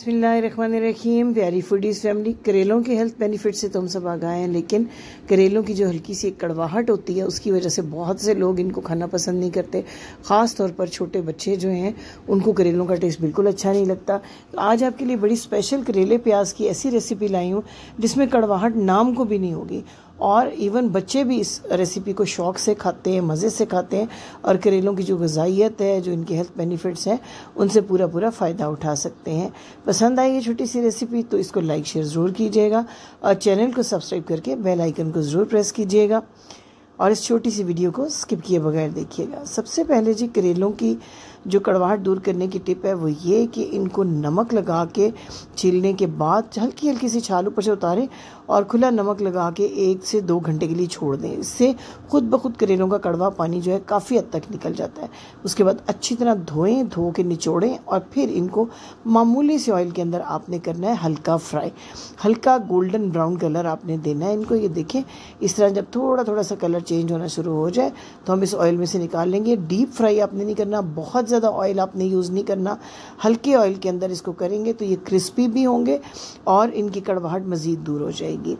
बिस्मिल्लाहिर्रहमानिर्रहीम। प्यारी foodies family, करेलों के हेल्थ बेनिफिट से तो हम सब आगाह हैं, लेकिन करेलों की जो हल्की सी कड़वाहट होती है उसकी वजह से बहुत से लोग इनको खाना पसंद नहीं करते। ख़ास तौर पर छोटे बच्चे जो हैं उनको करेलों का टेस्ट बिल्कुल अच्छा नहीं लगता। तो आज आपके लिए बड़ी स्पेशल करेले प्याज की ऐसी रेसिपी लाई हूँ जिसमें कड़वाहट नाम को भी नहीं होगी, और इवन बच्चे भी इस रेसिपी को शौक़ से खाते हैं, मज़े से खाते हैं, और करेलों की जो ग़िज़ाइयत है, जो इनके हेल्थ बेनिफिट्स हैं, उनसे पूरा फ़ायदा उठा सकते हैं। पसंद आई ये छोटी सी रेसिपी तो इसको लाइक शेयर ज़रूर कीजिएगा और चैनल को सब्सक्राइब करके बेल आइकन को ज़रूर प्रेस कीजिएगा और इस छोटी सी वीडियो को स्किप किए बगैर देखिएगा। सबसे पहले जी, करेलों की जो कड़वाहट दूर करने की टिप है वो ये कि इनको नमक लगा के छीलने के बाद हल्की हल्की सी छाल ऊपर से उतारें और खुला नमक लगा के 1 से 2 घंटे के लिए छोड़ दें। इससे खुद ब खुद करेलों का कड़वा पानी जो है काफ़ी हद तक निकल जाता है। उसके बाद अच्छी तरह धोएं, धो के निचोड़ें और फिर इनको मामूली से ऑयल के अंदर आपने करना है हल्का फ्राई। हल्का गोल्डन ब्राउन कलर आपने देना है इनको। ये देखें, इस तरह जब थोड़ा सा कलर चेंज होना शुरू हो जाए तो हम इस ऑयल में से निकाल लेंगे। डीप फ्राई आपने नहीं करना, बहुत ज़्यादा ऑयल आपने यूज़ नहीं करना। हल्के ऑयल के अंदर इसको करेंगे तो ये क्रिस्पी भी होंगे और इनकी कड़वाहट मज़ीद दूर हो जाएगी।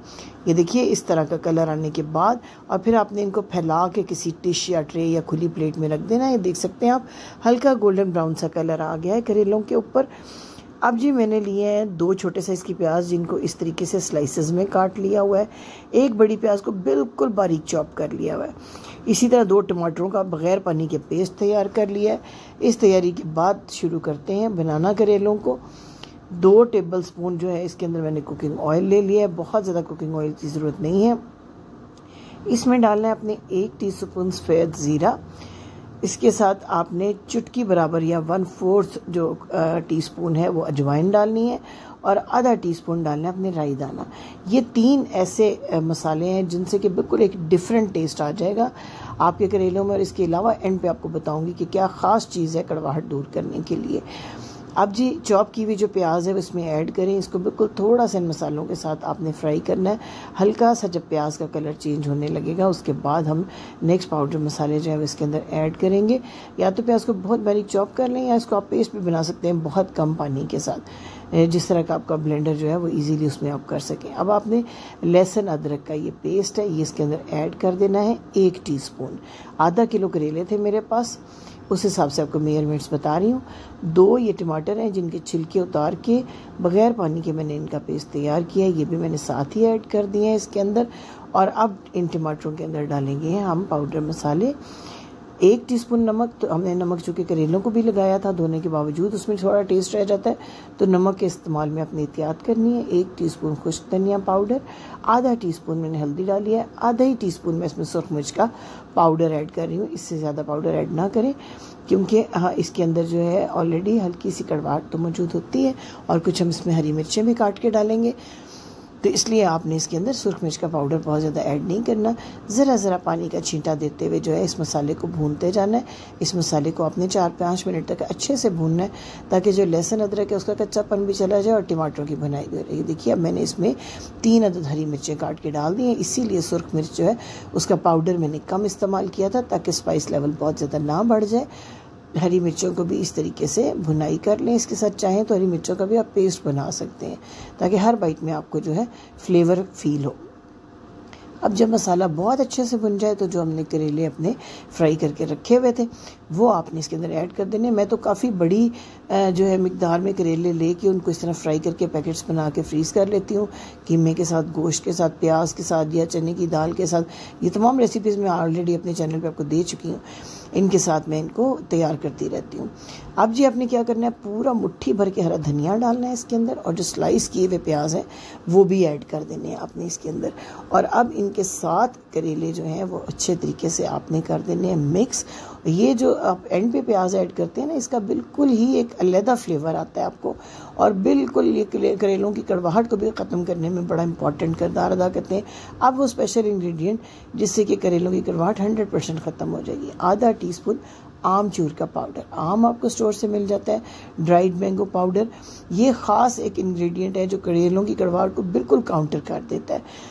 ये देखिए, इस तरह का कलर आने के बाद और फिर आपने इनको फैला के किसी डिश या ट्रे या खुली प्लेट में रख देना। ये देख सकते हैं आप, हल्का गोल्डन ब्राउन सा कलर आ गया है करेलों के ऊपर। अब जी मैंने लिए हैं 2 छोटे साइज़ की प्याज, जिनको इस तरीके से स्लाइसेस में काट लिया हुआ है। 1 बड़ी प्याज को बिल्कुल बारीक चॉप कर लिया हुआ है। इसी तरह 2 टमाटरों का बग़ैर पानी के पेस्ट तैयार कर लिया है। इस तैयारी के बाद शुरू करते हैं बनाना करेलों को। 2 टेबल स्पून जो है इसके अंदर मैंने कुकिंग ऑयल ले लिया है। बहुत ज़्यादा कुकिंग ऑयल की ज़रूरत नहीं है। इसमें डालना है अपने 1 टीस्पून सफ़ेद ज़ीरा। इसके साथ आपने चुटकी बराबर या 1/4 जो टीस्पून है वो अजवाइन डालनी है और आधा टीस्पून डालना है अपने राई दाना। ये 3 ऐसे मसाले हैं जिनसे कि बिल्कुल एक डिफरेंट टेस्ट आ जाएगा आपके करेलों में। और इसके अलावा एंड पे आपको बताऊंगी कि क्या ख़ास चीज़ है कड़वाहट दूर करने के लिए। अब जी, चॉप की हुई जो प्याज है इसमें ऐड करें। इसको बिल्कुल थोड़ा सा इन मसालों के साथ आपने फ्राई करना है। हल्का सा जब प्याज का कलर चेंज होने लगेगा उसके बाद हम नेक्स्ट पाउडर मसाले जो है इसके अंदर ऐड करेंगे। या तो प्याज को बहुत बारीक चॉप कर लें या इसको आप पेस्ट भी बना सकते हैं बहुत कम पानी के साथ, जिस तरह का आपका ब्लेंडर जो है वो इजीली उसमें आप कर सकें। अब आपने लहसुन अदरक का ये पेस्ट है ये इसके अंदर ऐड कर देना है 1 टीस्पून। आधा किलो करेले थे मेरे पास, उस हिसाब से आपको मेजरमेंट्स बता रही हूँ। 2 ये टमाटर हैं जिनके छिलके उतार के बग़ैर पानी के मैंने इनका पेस्ट तैयार किया है, ये भी मैंने साथ ही ऐड कर दिए हैं इसके अंदर। और अब इन टमाटरों के अंदर डालेंगे हम पाउडर मसाले। 1 टीस्पून नमक, तो हमने नमक चूँकि करेलों को भी लगाया था, धोने के बावजूद उसमें थोड़ा टेस्ट रह जाता है, तो नमक के इस्तेमाल में अपनी एहतियात करनी है। 1 टीस्पून खुश्क धनिया पाउडर, आधा टीस्पून मैंने हल्दी डाली है, आधा ही टीस्पून मैं इसमें सुरख मिर्च का पाउडर ऐड कर रही हूँ। इससे ज़्यादा पाउडर ऐड ना करें क्योंकि हाँ, इसके अंदर जो है ऑलरेडी हल्की सी कड़वाहट तो मौजूद होती है और कुछ हम इसमें हरी मिर्चें भी काट के डालेंगे, तो इसलिए आपने इसके अंदर सुरख मिर्च का पाउडर बहुत ज़्यादा ऐड नहीं करना। ज़रा पानी का छींटा देते हुए जो है इस मसाले को भूनते जाना है। इस मसाले को आपने 4-5 मिनट तक अच्छे से भूनना है ताकि जो लहसुन अदरक है उसका कच्चापन भी चला जाए और टमाटरों की भुनाई भी हो रही है। देखिए, अब मैंने इसमें 3 अदद हरी मिर्चें काट के डाल दी हैं। इसीलिए सुरख मिर्च जो है उसका पाउडर मैंने कम इस्तेमाल किया था ताकि स्पाइस लेवल बहुत ज़्यादा ना बढ़ जाए। हरी मिर्चों को भी इस तरीके से भुनाई कर लें। इसके साथ चाहें तो हरी मिर्चों का भी आप पेस्ट बना सकते हैं ताकि हर बाइट में आपको जो है फ्लेवर फील हो। अब जब मसाला बहुत अच्छे से भुन जाए तो जो हमने करेले अपने फ्राई करके रखे हुए थे वो आपने इसके अंदर ऐड कर देने। मैं तो काफ़ी बड़ी जो है मिकदार में करेले लेके उनको इस तरह फ्राई करके पैकेट्स बना के फ्रीज़ कर लेती हूँ, कीमे के साथ, गोश्त के साथ, प्याज के साथ या चने की दाल के साथ। ये तमाम रेसिपीज़ मैं ऑलरेडी अपने चैनल पे आपको दे चुकी हूँ, इनके साथ मैं इनको तैयार करती रहती हूँ। अब जी आपने क्या करना है, पूरा मुट्ठी भर के हरा धनिया डालना है इसके अंदर और जो स्लाइस किए हुए प्याज हैं वो भी ऐड कर देने हैं आपने इसके अंदर। और अब इनके साथ करेले जो हैं वो अच्छे तरीके से आपने कर देने हैं मिक्स। ये जो आप एंड पे प्याज ऐड करते हैं ना, इसका बिल्कुल ही एक अलग फ्लेवर आता है आपको और बिल्कुल ये करेलों की कड़वाहट को भी ख़त्म करने में बड़ा इंपॉर्टेंट किरदार अदा करते हैं। अब वो स्पेशल इंग्रेडिएंट जिससे कि करेलों की कड़वाहट 100% ख़त्म हो जाएगी, आधा टीस्पून आमचूर का पाउडर। आम आपको स्टोर से मिल जाता है, ड्राइड मैंगो पाउडर। ये ख़ास एक इंग्रेडिएंट है जो करेलों की कड़वाहट को बिल्कुल काउंटर कर देता है।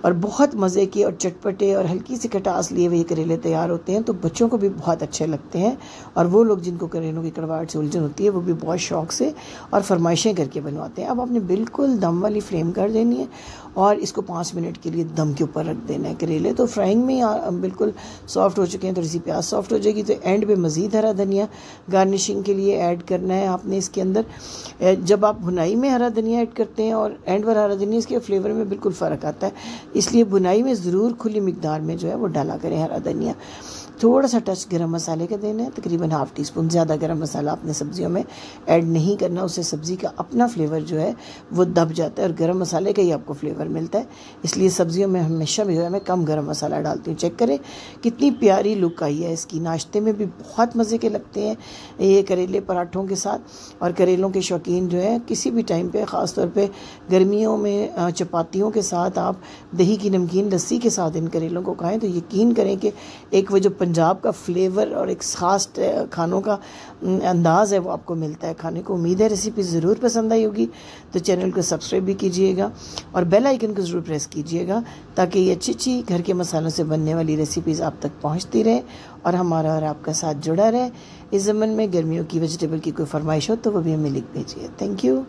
और बहुत मज़े के और चटपटे और हल्की सी खटास लिए हुए करेले तैयार होते हैं, तो बच्चों को भी बहुत अच्छे लगते हैं। और वो लोग जिनको करेलों की कड़वाहट से उलझन होती है वो भी बहुत शौक से और फरमाइशें करके बनवाते हैं। अब आपने बिल्कुल दम वाली फ्लेम कर देनी है और इसको 5 मिनट के लिए दम के ऊपर रख देना है। करेले तो फ्राइंग में बिल्कुल सॉफ्ट हो चुके हैं, थोड़ी सी प्याज सॉफ्ट हो जाएगी तो एंड पे मज़ीद हरा धनिया गार्निशिंग के लिए ऐड करना है आपने इसके अंदर। जब आप भुनाई में हरा धनिया ऐड करते हैं और एंड पर हरा धनिया, इसके फ्लेवर में बिल्कुल फ़र्क आता है, इसलिए भुनाई में ज़रूर खुली मिकदार में जो है वो डाला करें हरा धनिया। थोड़ा सा टच गरम मसाले का देना है, तकरीबन हाफ़ टी स्पून, ज़्यादा गरम मसाला आपने सब्जियों में ऐड नहीं करना, उससे सब्ज़ी का अपना फ्लेवर जो है वो दब जाता है और गरम मसाले का ही आपको फ्लेवर मिलता है। इसलिए सब्जियों में हमेशा भी जो है मैं कम गरम मसाला डालती हूँ। चेक करें कितनी प्यारी लुक आई है इसकी, नाश्ते में भी बहुत मज़े के लगते हैं ये करेले पराठों के साथ। और करेलों के शौकीन जो है किसी भी टाइम पे, ख़ास तौर पे गर्मियों में चपातियों के साथ आप दही की नमकीन लस्सी के साथ इन करेलों को खाएँ तो यकीन करें कि एक वो जो पंजाब का फ्लेवर और एक ख़ास खानों का अंदाज़ है वो आपको मिलता है खाने को। उम्मीद है रेसिपी ज़रूर पसंद आई होगी, तो चैनल को सब्सक्राइब भी कीजिएगा और बेल आइकन को ज़रूर प्रेस कीजिएगा ताकि ये अच्छी अच्छी घर के मसालों से बनने वाली रेसिपीज़ आप तक पहुंचती रहे और हमारा और आपका साथ जुड़ा रहे। इस ज़मन में गर्मियों की वेजिटेबल की कोई फरमाइश हो तो वो भी हमें लिख भेजिए। Thank you.